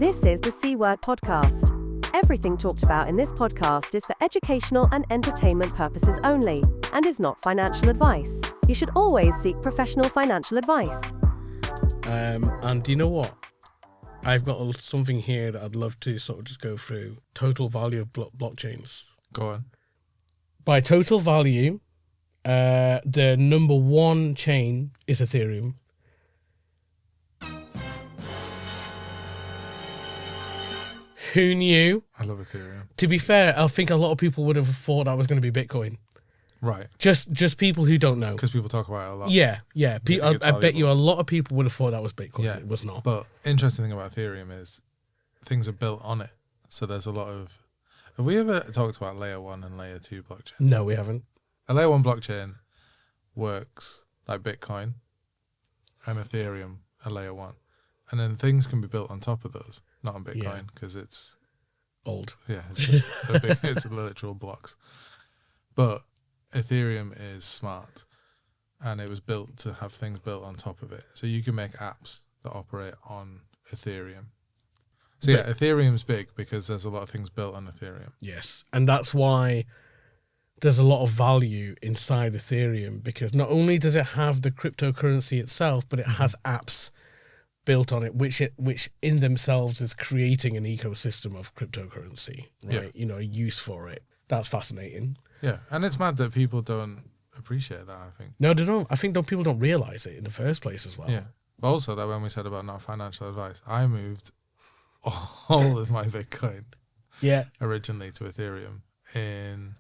This is the C Word Podcast. Everything talked about in this podcast is for educational and entertainment purposes only and is not financial advice. You should always seek professional financial advice. And do you know what? I've got something here that I'd love to sort of just go through. Total value of blockchains. Go on. By total value, the number one chain is Ethereum. Who knew? I love Ethereum. To be fair, I think a lot of people would have thought that was going to be Bitcoin. Right. Just people who don't know. Because people talk about it a lot. Yeah. I bet you a lot of people would have thought that was Bitcoin. Yeah. It was not. But interesting thing about Ethereum is things are built on it. So there's a lot of... Have we ever talked about layer 1 and layer 2 blockchain? No, we haven't. A layer 1 blockchain works like Bitcoin and Ethereum are layer 1. And then things can be built on top of those, not on Bitcoin, because it's... Old. Yeah, it's just it's literal blocks. But Ethereum is smart, and it was built to have things built on top of it. So you can make apps that operate on Ethereum. So yeah, Ethereum's big because there's a lot of things built on Ethereum. Yes, and that's why there's a lot of value inside Ethereum, because not only does it have the cryptocurrency itself, but it has apps built on it, which in themselves is creating an ecosystem of cryptocurrency, right? Yeah. You know, a use for it. That's fascinating. Yeah, and it's mad that people don't appreciate that, I think. No, they don't. I think people don't realize it in the first place as well. Yeah. But also that when we said about not financial advice, I moved all of my Bitcoin originally to Ethereum in,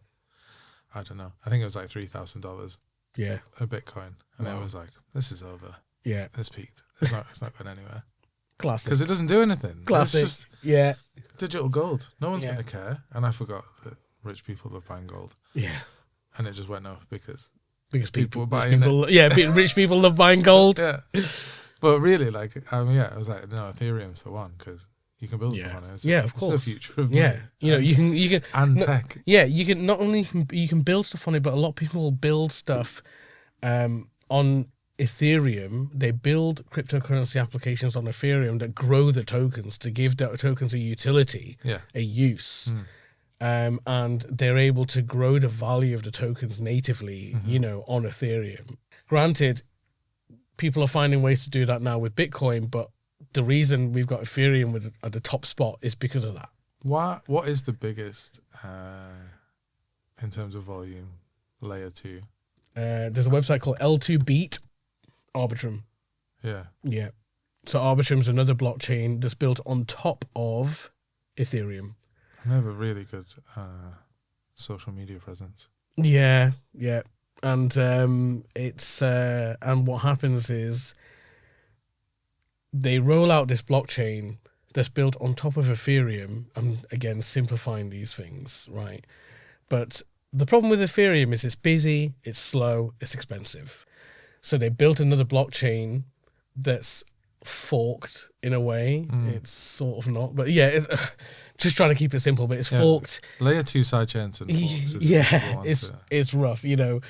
I don't know, I think it was like $3,000 a Bitcoin. And I was like, this is over. Yeah. It's peaked. It's not going anywhere. Classic. Because it doesn't do anything. Classic. It's just digital gold. No one's going to Yeah. care. And I forgot that rich people love buying gold. Yeah. And it just went up because people were buying it. Yeah, rich people love buying gold. Yeah. But really, like, I was like, no, Ethereum's the one because you can build stuff on it. Of It's course. the future of money. Yeah. You know, you can and tech. Yeah, you can not only you can build stuff on it, but a lot of people build stuff on Ethereum. They build cryptocurrency applications on Ethereum that grow the tokens to give the tokens a utility, a use. And they're able to grow the value of the tokens natively, you know, on Ethereum. Granted, people are finding ways to do that now with Bitcoin, but the reason we've got Ethereum at the top spot is because of that. What is the biggest in terms of volume layer 2? There's a website called L2Beat Arbitrum. Yeah. Yeah. So Arbitrum's another blockchain that's built on top of Ethereum. I have a really good social media presence. Yeah. And it's and what happens is they roll out this blockchain that's built on top of Ethereum. I'm again simplifying these things, right? But the problem with Ethereum is it's busy, it's slow, it's expensive. So they built another blockchain that's forked in a way. It's sort of not, but yeah, just trying to keep it simple. But it's forked. Layer 2 sidechains and forks. It's rough, you know.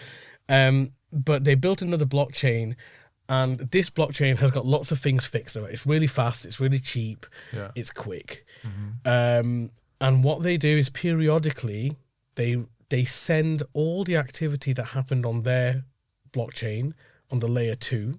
But they built another blockchain, and this blockchain has got lots of things fixed about it. It's really fast. It's really cheap. Yeah. It's quick. And what they do is periodically they send all the activity that happened on their blockchain, on the layer 2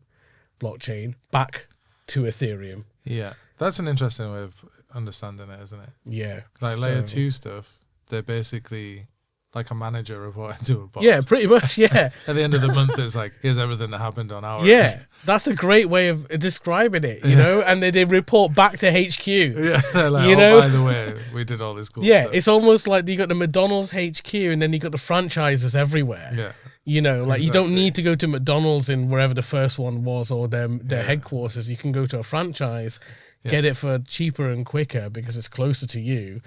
blockchain, back to Ethereum. Yeah. That's an interesting way of understanding it, isn't it? Yeah. Like layer 2 stuff, they're basically like a manager reporting to a boss. Yeah, pretty much, yeah. At the end of the month, it's like, here's everything that happened on our Yeah, end. that's a great way of describing it, you know? And they report back to HQ. Yeah, they're like, you know? By the way, we did all this cool Yeah, stuff. it's almost like you got the McDonald's HQ and then you got the franchises everywhere. Yeah. You know, like you don't Exactly. need to go to McDonald's in wherever the first one was or their headquarters. You can go to a franchise, get it for cheaper and quicker because it's closer to you.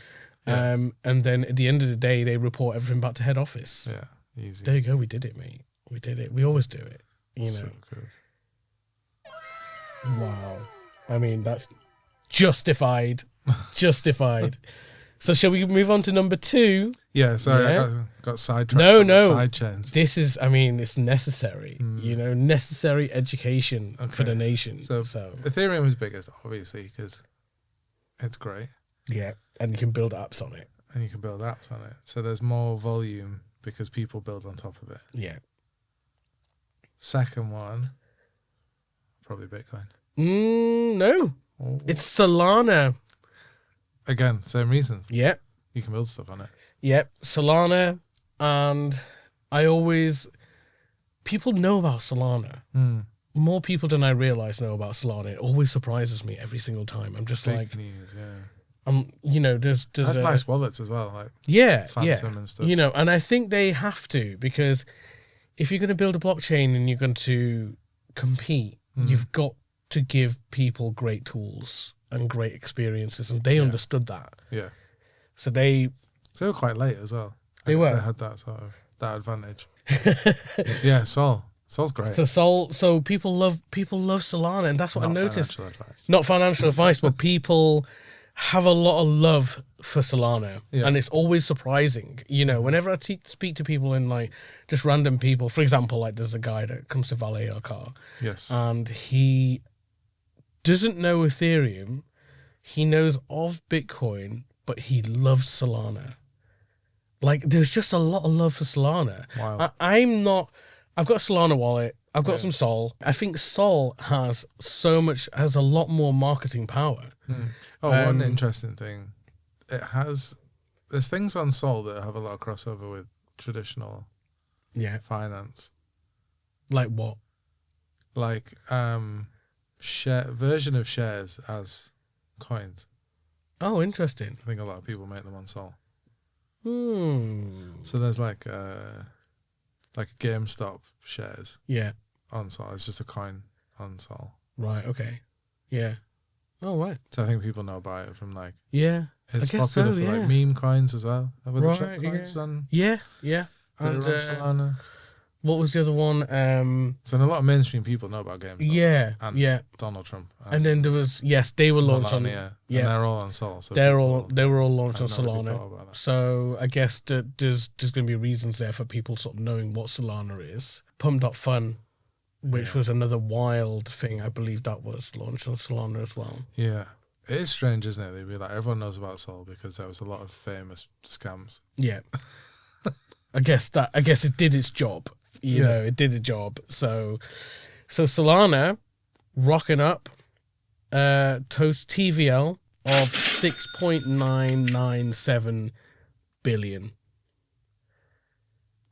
Yeah. And then at the end of the day, they report everything back to head office. Yeah, easy. There you go. We did it, mate. We did it. We always do it. You know. So good. Wow. I mean, that's justified. Justified. So shall we move on to number 2? Yeah, sorry, Yeah. I got sidetracked. No, on the no. side chains. This is, I mean, it's necessary. You know, necessary education for the nation. So Ethereum is biggest, obviously, because it's great. Yeah. And you can build apps on it. And you can build apps on it. So there's more volume because people build on top of it. Yeah. Second one, probably Bitcoin. No. Oh. It's Solana. Again, same reasons. Yep. You can build stuff on it. Yep. Solana. And people know about Solana. More people than I realize know about Solana. It always surprises me every single time. I'm just Big news, yeah. There's That's nice wallets as well, like Phantom and stuff. And I think they have to, because if you're going to build a blockchain and you're going to compete, you've got to give people great tools and great experiences, and they understood that. Yeah. So they were quite late as well. They had that sort of that advantage. Yeah, Sol's great. So people love Solana, and that's what I noticed. Advice. Not financial advice, but people have a lot of love for Solana, and it's always surprising. Whenever I speak to people in like just random people, for example, like there's a guy that comes to valet our car, yes, and he doesn't know Ethereum, he knows of Bitcoin, but he loves Solana. Like there's just a lot of love for Solana. Wow. I've got a Solana wallet. I've got some Sol. I think Sol has a lot more marketing power. One interesting thing. There's things on Sol that have a lot of crossover with traditional finance. Like what? Like version of shares as coins. Oh, interesting. I think a lot of people make them on Sol. So there's like GameStop shares. Yeah. On Sol. It's just a coin on Sol. Right, okay. Yeah. Oh, right. So I think people know about it from like... Yeah. It's popular for like meme coins as well. With the trip coins on... Yeah. And Solana. What was the other one? So a lot of mainstream people know about GameStop. And Donald Trump. And then there was... Yes, they were launched on... Yeah. And they're all on Sol. So they were all launched on Solana. So I guess there's going to be reasons there for people sort of knowing what Solana is. Pump.fun, which was another wild thing. I believe that was launched on Solana as well. Yeah. It is strange, isn't it? They'd be like, everyone knows about Sol because there was a lot of famous scams. Yeah. I guess it did its job. You know, it did a job. So Solana rocking up toast TVL of 6.997 billion.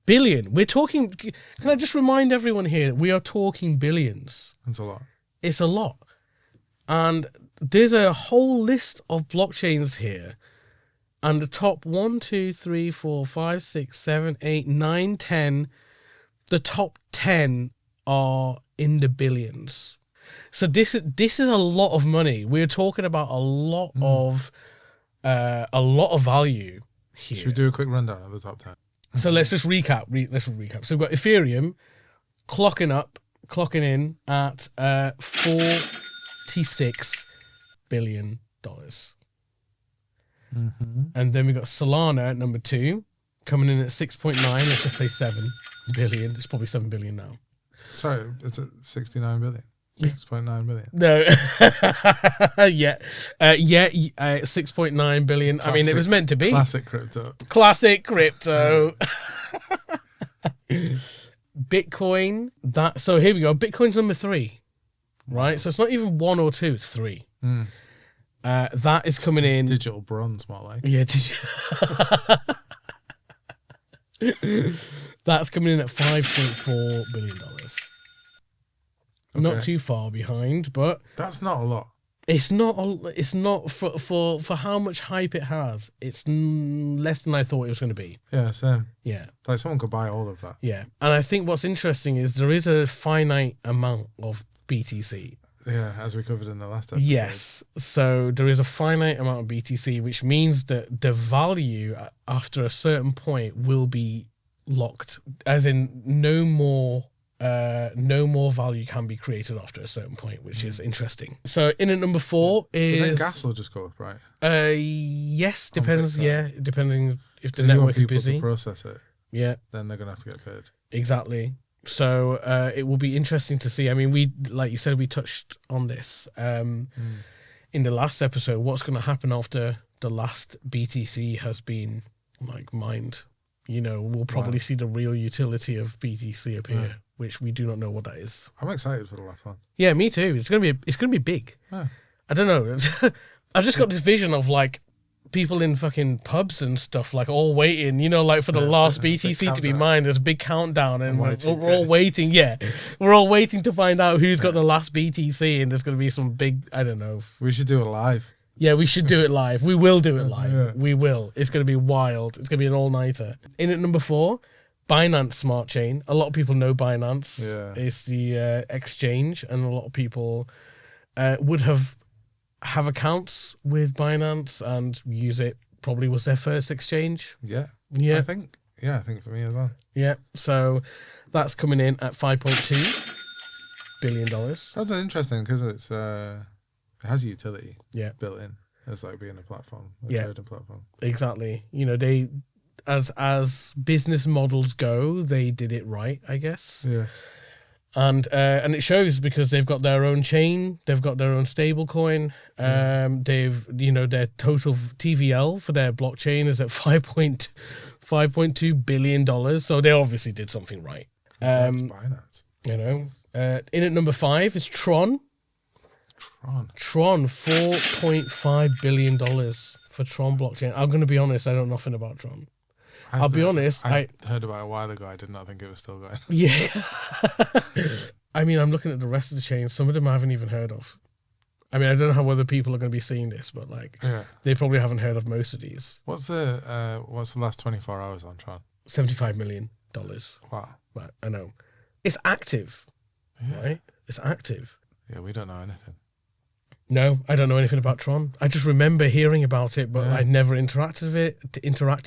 We're talking. Can I just remind everyone here? We are talking billions. That's a lot. It's a lot. And there's a whole list of blockchains here. And the top 1, 2, 3, 4, 5, 6, 7, 8, 9, 10. The top 10 are in the billions. So this is a lot of money. We're talking about a lot of value here. Should we do a quick rundown of the top 10? So let's just recap. So we've got Ethereum clocking in at $46 billion. And then we got Solana at number 2, coming in at 6.9. Let's just say 7 billion. It's probably 7 billion now. Sorry, it's at 69 billion. 6.9 billion. No. 6.9 billion. I mean, it was meant to be. Classic crypto. Bitcoin. So here we go. Bitcoin's number 3. Right? So it's not even 1 or 2, it's 3. That is coming in. Digital bronze, more like. Yeah, that's coming in at $5.4 billion. Not too far behind, but that's not a lot. It's not for how much hype it has. It's less than I thought it was going to be. Yeah, same. Yeah, like someone could buy all of that. Yeah, and I think what's interesting is there is a finite amount of BTC. Yeah, as we covered in the last episode. Yes, so there is a finite amount of BTC, which means that the value after a certain point will be locked, as in no more value can be created after a certain point, which is interesting. So in at number 4 is... But then gas will just go up, right? Yes, depends. Yeah, depending if the network is busy. To process it. Yeah. Then they're going to have to get paid. Exactly. So it will be interesting to see. I mean, like you said, we touched on this. In in the last episode, what's going to happen after the last BTC has been like mined. We'll probably see the real utility of BTC appear, which we do not know what that is. I'm excited for the last one. Yeah, me too. It's gonna be big. Yeah. I don't know. I just got this vision of like people in fucking pubs and stuff, like all waiting, like for the last BTC to be mined. There's a big countdown, and we're all waiting. Yeah, we're all waiting to find out who's got the last BTC, and there's gonna be some big. I don't know. We should do it live. Yeah, we should do it live. We will do it live. Yeah. We will. It's going to be wild. It's going to be an all-nighter. In at number 4, Binance Smart Chain. A lot of people know Binance. Yeah. It's the exchange, and a lot of people would have accounts with Binance and use it. Probably was their first exchange. Yeah. Yeah. I think for me as well. Yeah. So that's coming in at $5.2 billion. That's interesting because it's... it has utility built in as like being a platform, trading platform. Exactly. They, as business models go, they did it right, I guess. Yeah. And it shows because they've got their own chain, they've got their own stable coin. They've, their total TVL for their blockchain is at $5.2 billion. So they obviously did something right. That's Binance. In at number 5 is Tron. Tron, $4.5 billion for Tron blockchain. I'm going to be honest, I know nothing about Tron. I'll be honest. I heard about it a while ago. I did not think it was still going. Yeah. I mean, I'm looking at the rest of the chains. Some of them I haven't even heard of. I mean, I don't know how other people are going to be seeing this, but they probably haven't heard of most of these. What's the last 24 hours on Tron? $75 million. Wow. Right, I know. It's active, right? It's active. Yeah, we don't know anything. No, I don't know anything about Tron. I just remember hearing about it, but I never interacted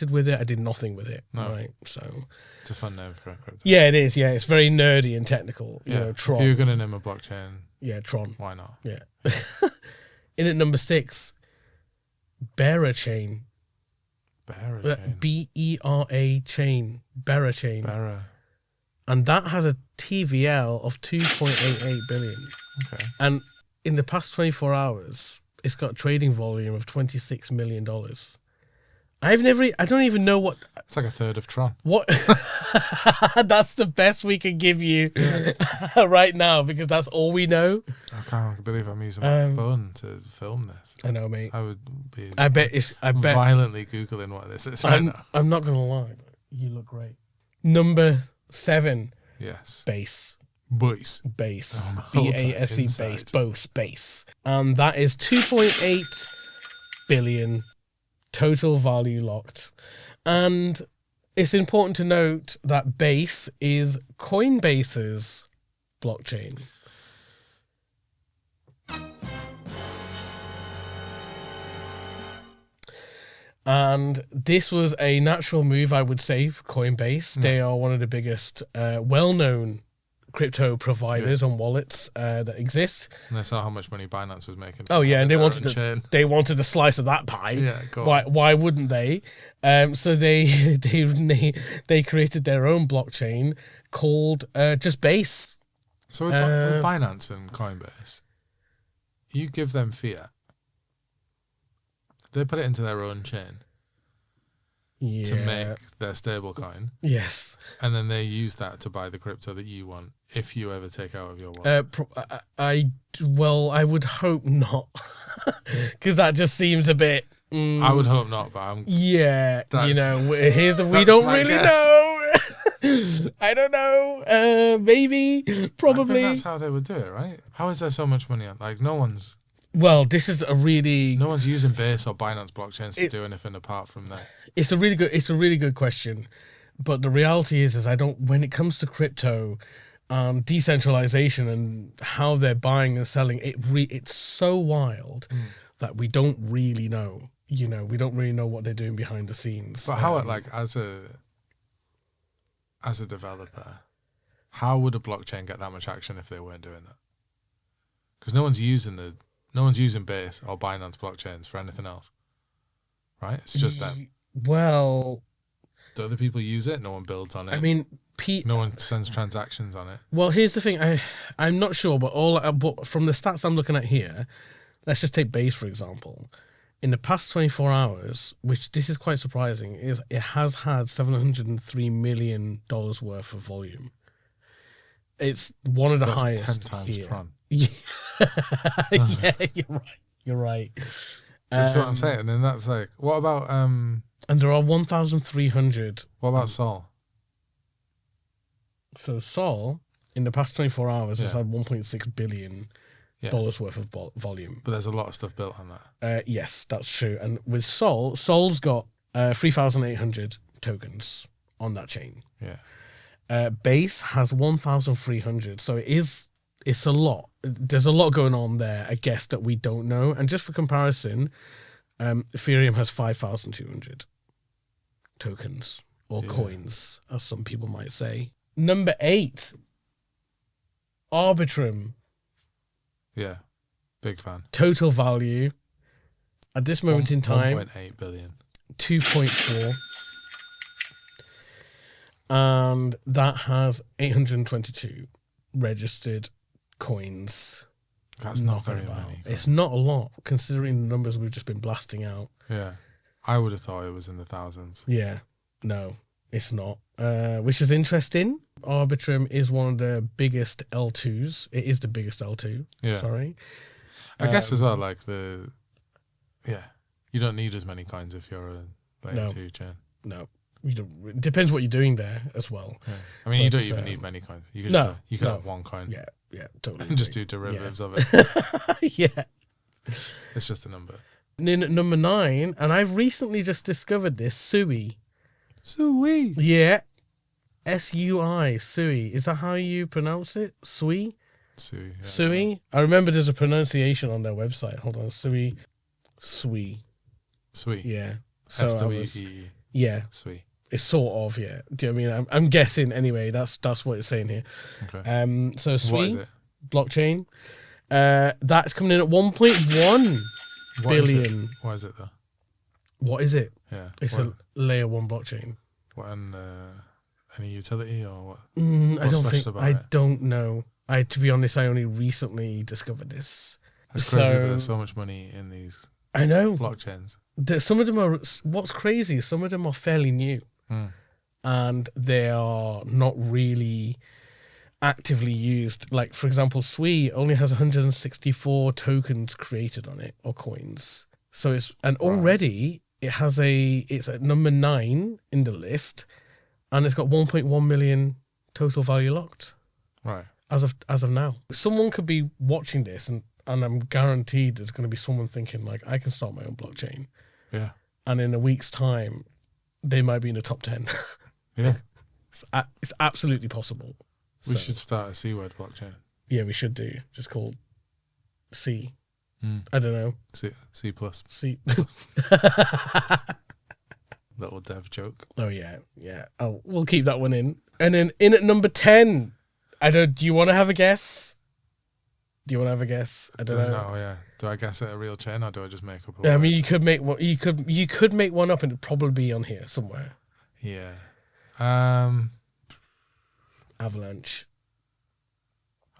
with it. I did nothing with it. No. Right, so it's a fun name for a crypto. Yeah, it is. Yeah, it's very nerdy and technical. Tron. If you're going to name a blockchain, Tron. Why not? Yeah. In at number 6, Bearer Chain. Bearer Chain. BERA chain. Bearer Chain. Bearer. And that has a TVL of 2.88 billion. Okay. And in the past 24 hours, it's got a trading volume of $26 million. I don't even know what... It's like a third of Tron. What? That's the best we can give you right now, because that's all we know. I can't believe I'm using my phone to film this. I know, mate. I would be violently Googling what this is right now. I'm not going to lie, but you look great. Number 7. Yes. Base. Base. BASE. Base. And that is 2.8 billion total value locked. And it's important to note that Base is Coinbase's blockchain. And this was a natural move, I would say, for Coinbase. They are one of the biggest, well-known crypto providers and wallets that exist. And they saw how much money Binance was making. Oh yeah, and they wanted a slice of that pie. Yeah, go on. Why wouldn't they? So they created their own blockchain called just Base. So with Binance and Coinbase, you give them fiat. They put it into their own chain to make their stable coin. Yes. And then they use that to buy the crypto that you want if you ever take out of your wallet. I would hope not. Because that just seems a bit... I would hope not, but I'm... Yeah, we don't really know. I don't know. Maybe, probably. I think that's how they would do it, right? How is there so much money on? Like, no one's... Well, this is a really... No one's using Base or Binance blockchains to do anything apart from that. It's a really good question. But the reality is when it comes to crypto, decentralization and how they're buying and selling, it's so wild that we don't really know. We don't really know what they're doing behind the scenes. But how, as a developer, how would a blockchain get that much action if they weren't doing that? Because no one's using Base or Binance blockchains for anything else, right? It's just them. Well, do other people use it? No one builds on it. I mean, no one sends transactions on it. Well, here's the thing. I'm not sure, but from the stats I'm looking at here, let's just take Base, for example. In the past 24 hours, which this is quite surprising, is it has had $703 million worth of volume. It's one of the That's highest 10 times here. Tron. Yeah, yeah, you're right. You're right. That's what I'm saying. And then that's like, what about And there are 1,300. what about Sol? So Sol, in the past 24 hours, has Yeah. had $1.6 billion Yeah. worth of volume. But there's a lot of stuff built on that. Yes, that's true. And with Sol's got 3,800 tokens on that chain. Yeah. Base has 1,300. So it's a lot. There's a lot going on there, I guess, that we don't know. And just for comparison, Ethereum has 5,200 tokens or coins, as some people might say. Number 8, Arbitrum. Yeah. Big fan. Total value at this moment in time, 1.8 billion. 2.4. And that has 822 registered coins. That's not knocking very about. many. It's not a lot, considering the numbers we've just been blasting out. Yeah. I would have thought it was in the thousands. Yeah, no, it's not. Which is interesting. Arbitrum is one of the biggest L2s. It is the biggest L2. Yeah. Sorry. I guess as well, like you don't need as many coins if you're a layer 2 chain. No. You don't, it depends what you're doing there as well. Yeah. I mean, you But, don't even need many coins. You could no, you could no. have one coin Yeah, totally. and just agree. do derivatives of it. Yeah. It's just a number. And then at number 9, and I've recently just discovered this, Sui. Sui. Yeah. Sui, Sui. Is that how you pronounce it? Sui? Sui. Yeah, Sui? I remember there's a pronunciation on their website. Hold on. Sui. Sui. Sui. Yeah. So I was, SWE. yeah. Sui. It's sort of, yeah. Do you know what I mean? I'm guessing anyway. That's what it's saying here. Okay. So What Sui is it? blockchain. That's coming in at 1.1 What is it? billion. What is it though? What is it? Yeah. It's what, a layer 1 blockchain. what and any utility or what? I What's don't special think. about I it? don't know. To be honest, I only recently discovered this. It's crazy that So- there's so much money in these I know. blockchains. Some of them are. What's crazy is some of them are fairly new, and they are not really actively used. Like, for example, Sui only has 164 tokens created on it, or coins. So already it has it's at number 9 in the list, and it's got 1.1 million total value locked Right. as of now. Someone could be watching this, and I'm guaranteed there's going to be someone thinking like, I can start my own blockchain, Yeah. and in a week's time, they might be in the top 10. Yeah. It's absolutely possible. We So, should start a C-word blockchain. yeah, we should do. Just called C. Mm. I don't know. C plus. C. Little dev joke. Oh yeah. We'll keep that one in. And then in at number 10, do you want to have a guess? I don't know. No, yeah. Do I guess it a real chain or do I just make up a I word? mean, you could make one. You could make one up, and it'd probably be on here somewhere. Yeah. Avalanche.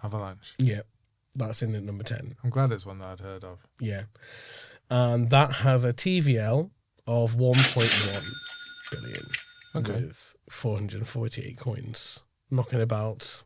Avalanche. Yeah, that's in at number 10. I'm glad it's one that I'd heard of. Yeah, and that has a TVL of 1.1 billion Okay. with 448 coins, knocking about